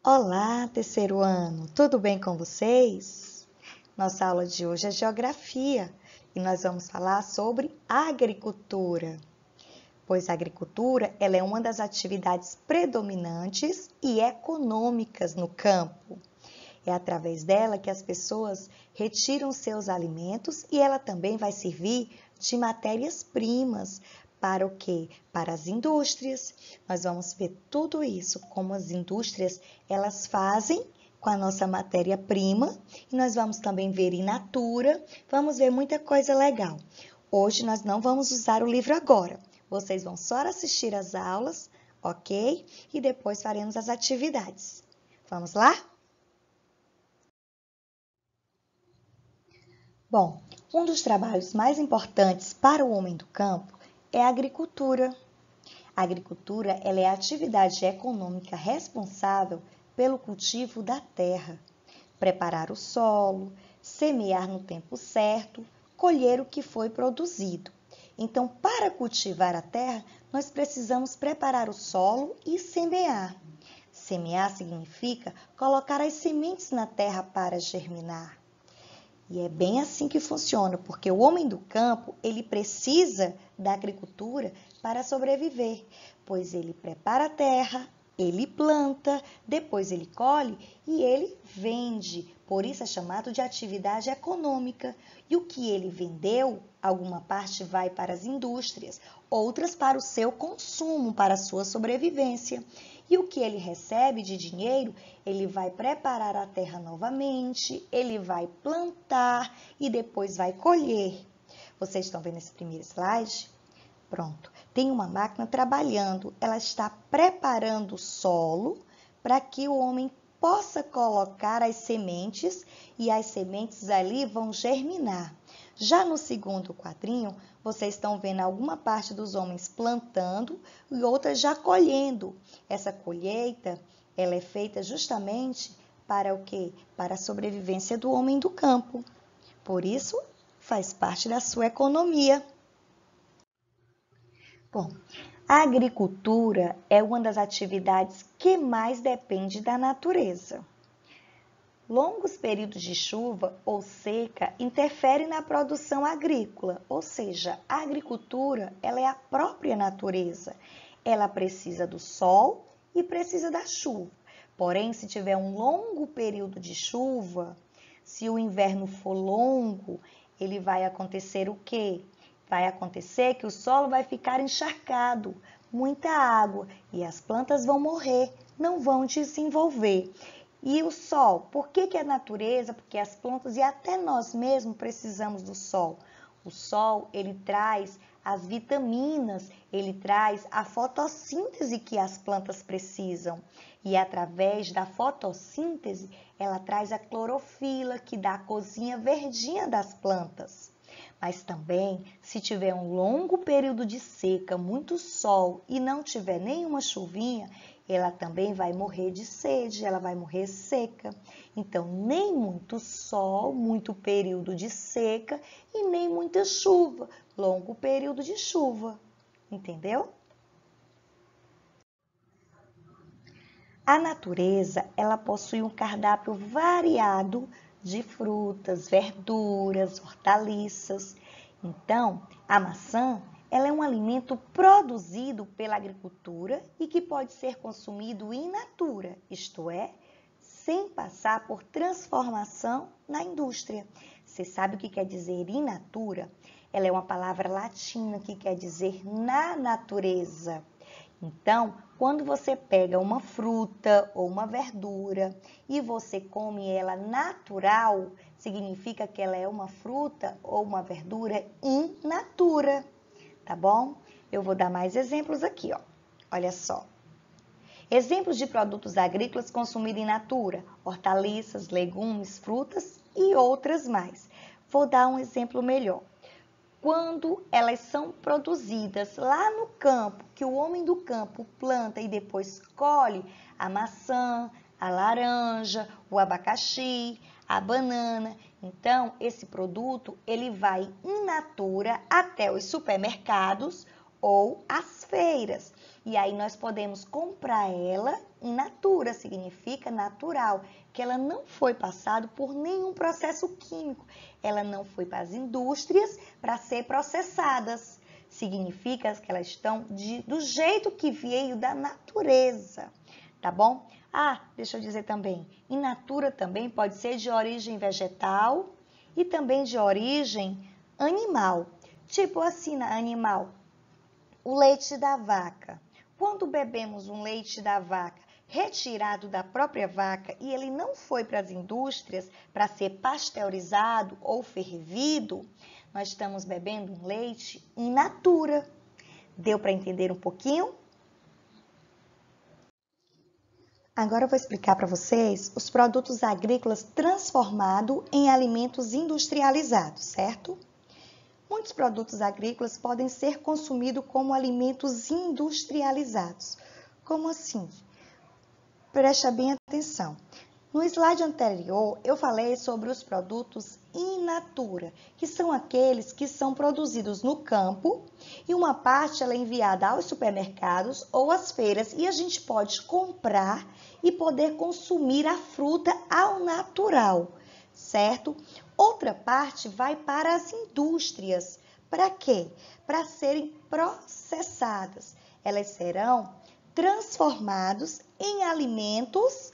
Olá, terceiro ano, tudo bem com vocês? Nossa aula de hoje é Geografia e nós vamos falar sobre agricultura, pois a agricultura ela é uma das atividades predominantes e econômicas no campo. É através dela que as pessoas retiram seus alimentos e ela também vai servir de matérias-primas. Para o quê? Para as indústrias. Nós vamos ver tudo isso, como as indústrias elas fazem com a nossa matéria-prima. E nós vamos também ver in natura, vamos ver muita coisa legal. Hoje nós não vamos usar o livro agora. Vocês vão só assistir as aulas, ok? E depois faremos as atividades. Vamos lá? Bom, um dos trabalhos mais importantes para o homem do campo é a agricultura. A agricultura ela é a atividade econômica responsável pelo cultivo da terra, preparar o solo, semear no tempo certo, colher o que foi produzido. Então, para cultivar a terra, nós precisamos preparar o solo e semear. Semear significa colocar as sementes na terra para germinar. E é bem assim que funciona, porque o homem do campo, ele precisa da agricultura para sobreviver, pois ele prepara a terra, ele planta, depois ele colhe e ele vende. Por isso é chamado de atividade econômica. E o que ele vendeu, alguma parte vai para as indústrias, outras para o seu consumo, para a sua sobrevivência. E o que ele recebe de dinheiro, ele vai preparar a terra novamente, ele vai plantar e depois vai colher. Vocês estão vendo esse primeiro slide? Pronto. Tem uma máquina trabalhando, ela está preparando o solo para que o homem possa colocar as sementes e as sementes ali vão germinar. Já no segundo quadrinho, vocês estão vendo alguma parte dos homens plantando e outra já colhendo. Essa colheita, ela é feita justamente para o quê? Para a sobrevivência do homem do campo. Por isso, faz parte da sua economia. Bom, a agricultura é uma das atividades que mais depende da natureza. Longos períodos de chuva ou seca interferem na produção agrícola, ou seja, a agricultura ela é a própria natureza. Ela precisa do sol e precisa da chuva. Porém, se tiver um longo período de chuva, se o inverno for longo, ele vai acontecer o quê? Vai acontecer que o solo vai ficar encharcado, muita água, e as plantas vão morrer, não vão desenvolver. E o sol, por que a natureza? Porque as plantas e até nós mesmos precisamos do sol. O sol, ele traz as vitaminas, ele traz a fotossíntese que as plantas precisam. E através da fotossíntese, ela traz a clorofila, que dá a corzinha verdinha das plantas. Mas também, se tiver um longo período de seca, muito sol e não tiver nenhuma chuvinha, ela também vai morrer de sede, ela vai morrer seca. Então, nem muito sol, muito período de seca e nem muita chuva, longo período de chuva. Entendeu? A natureza, ela possui um cardápio variado de frutas, verduras, hortaliças. Então, a maçã, ela é um alimento produzido pela agricultura e que pode ser consumido in natura, isto é, sem passar por transformação na indústria. Você sabe o que quer dizer in natura? Ela é uma palavra latina que quer dizer na natureza. Então, quando você pega uma fruta ou uma verdura e você come ela natural, significa que ela é uma fruta ou uma verdura in natura, tá bom? Eu vou dar mais exemplos aqui, ó. Olha só. Exemplos de produtos agrícolas consumidos in natura: hortaliças, legumes, frutas e outras mais. Vou dar um exemplo melhor. Quando elas são produzidas lá no campo, que o homem do campo planta e depois colhe a maçã, a laranja, o abacaxi, a banana. Então, esse produto ele vai in natura até os supermercados ou as feiras. E aí nós podemos comprar ela in natura, significa natural, que ela não foi passada por nenhum processo químico. Ela não foi para as indústrias para ser processadas. Significa que elas estão do jeito que veio da natureza, tá bom? Ah, deixa eu dizer também, in natura também pode ser de origem vegetal e também de origem animal. Tipo assim, animal, o leite da vaca. Quando bebemos um leite da vaca retirado da própria vaca e ele não foi para as indústrias para ser pasteurizado ou fervido, nós estamos bebendo um leite in natura. Deu para entender um pouquinho? Agora eu vou explicar para vocês os produtos agrícolas transformados em alimentos industrializados, certo? Muitos produtos agrícolas podem ser consumidos como alimentos industrializados. Como assim? Preste bem atenção. No slide anterior, eu falei sobre os produtos in natura, que são aqueles que são produzidos no campo e uma parte ela é enviada aos supermercados ou às feiras e a gente pode comprar e poder consumir a fruta ao natural, certo? Outra parte vai para as indústrias. Para quê? Para serem processadas. Elas serão transformados em alimentos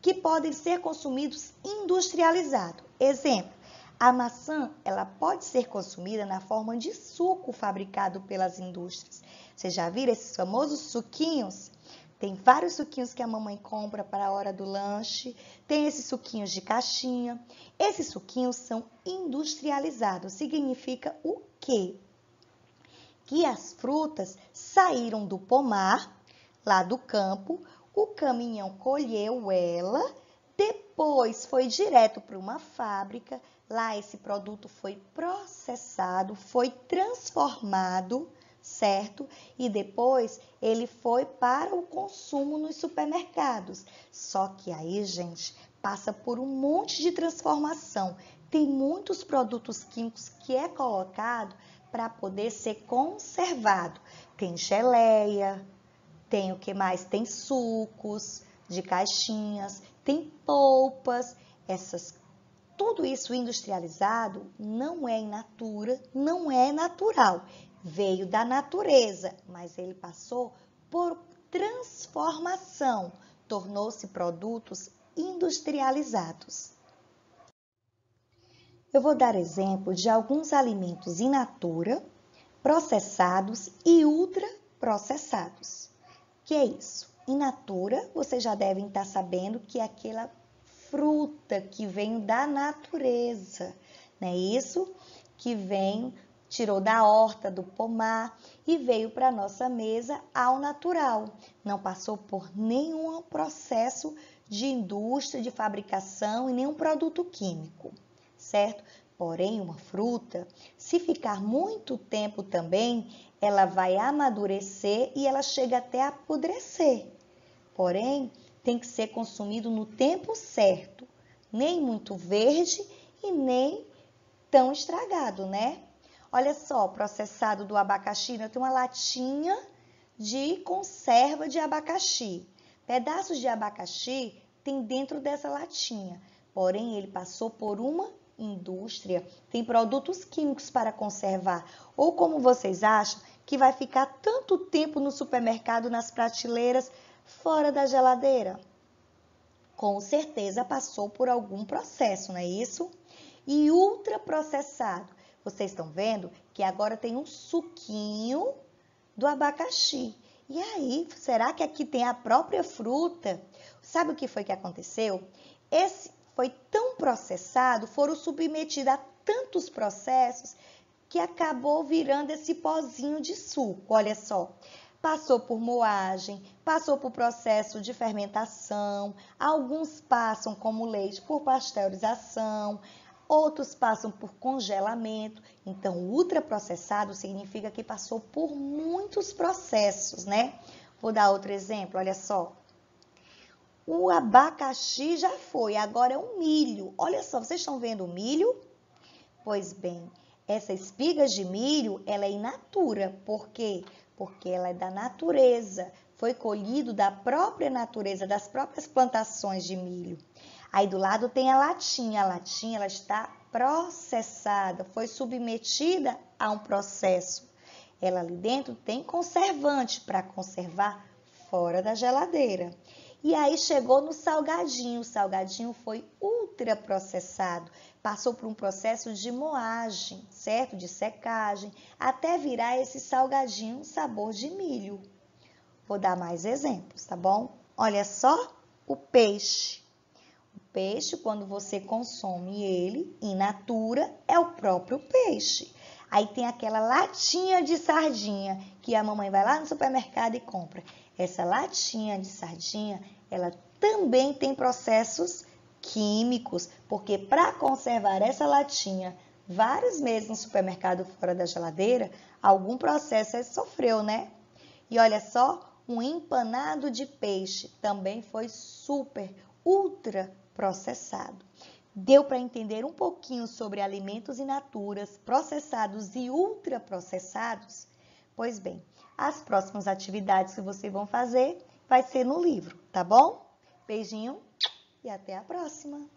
que podem ser consumidos industrializados. Exemplo, a maçã ela pode ser consumida na forma de suco fabricado pelas indústrias. Vocês já viram esses famosos suquinhos? Tem vários suquinhos que a mamãe compra para a hora do lanche. Tem esses suquinhos de caixinha. Esses suquinhos são industrializados. Significa o quê? Que as frutas saíram do pomar, lá do campo, o caminhão colheu ela, depois foi direto para uma fábrica, lá esse produto foi processado, foi transformado, certo? E depois ele foi para o consumo nos supermercados. Só que aí, gente, passa por um monte de transformação. Tem muitos produtos químicos que é colocado para poder ser conservado. Tem geleia, tem o que mais? Tem sucos de caixinhas, tem polpas, tudo isso industrializado não é in natura, não é natural. Veio da natureza, mas ele passou por transformação, tornou-se produtos industrializados. Eu vou dar exemplo de alguns alimentos in natura, processados e ultraprocessados. Que é isso? In natura, vocês já devem estar sabendo que é aquela fruta que vem da natureza, não é isso? Que tirou da horta, do pomar e veio para a nossa mesa ao natural. Não passou por nenhum processo de indústria, de fabricação e nenhum produto químico, certo? Porém, uma fruta, se ficar muito tempo também, ela vai amadurecer e ela chega até a apodrecer. Porém, tem que ser consumido no tempo certo, nem muito verde e nem tão estragado, né? Olha só, processado do abacaxi, eu tenho uma latinha de conserva de abacaxi. Pedaços de abacaxi tem dentro dessa latinha, porém ele passou por uma indústria, tem produtos químicos para conservar. Ou como vocês acham que vai ficar tanto tempo no supermercado, nas prateleiras, fora da geladeira? Com certeza passou por algum processo, não é isso? E ultraprocessado. Vocês estão vendo que agora tem um suquinho do abacaxi. E aí, será que aqui tem a própria fruta? Sabe o que foi que aconteceu? Esse foi tão processado, foram submetidos a tantos processos que acabou virando esse pozinho de suco. Olha só, passou por moagem, passou por processo de fermentação, alguns passam como leite por pasteurização, outros passam por congelamento. Então, ultraprocessado significa que passou por muitos processos, né? Vou dar outro exemplo, olha só. O abacaxi já foi, agora é o milho. Olha só, vocês estão vendo o milho? Pois bem, essa espiga de milho, ela é in natura. Por quê? porque ela é da natureza, foi colhido da própria natureza, das próprias plantações de milho. Aí do lado tem a latinha ela está processada, foi submetida a um processo. Ela ali dentro tem conservante para conservar fora da geladeira. E aí chegou no salgadinho, o salgadinho foi ultraprocessado, passou por um processo de moagem, certo? De secagem, até virar esse salgadinho sabor de milho. Vou dar mais exemplos, tá bom? Olha só o peixe. O peixe, quando você consome ele in natura, é o próprio peixe. Aí tem aquela latinha de sardinha que a mamãe vai lá no supermercado e compra. Essa latinha de sardinha, ela também tem processos químicos, porque para conservar essa latinha vários meses no supermercado fora da geladeira, algum processo ele sofreu, né? E olha só, um empanado de peixe também foi ultra processado. Deu para entender um pouquinho sobre alimentos in natura, processados e ultraprocessados? Pois bem, as próximas atividades que vocês vão fazer vai ser no livro, tá bom? Beijinho e até a próxima!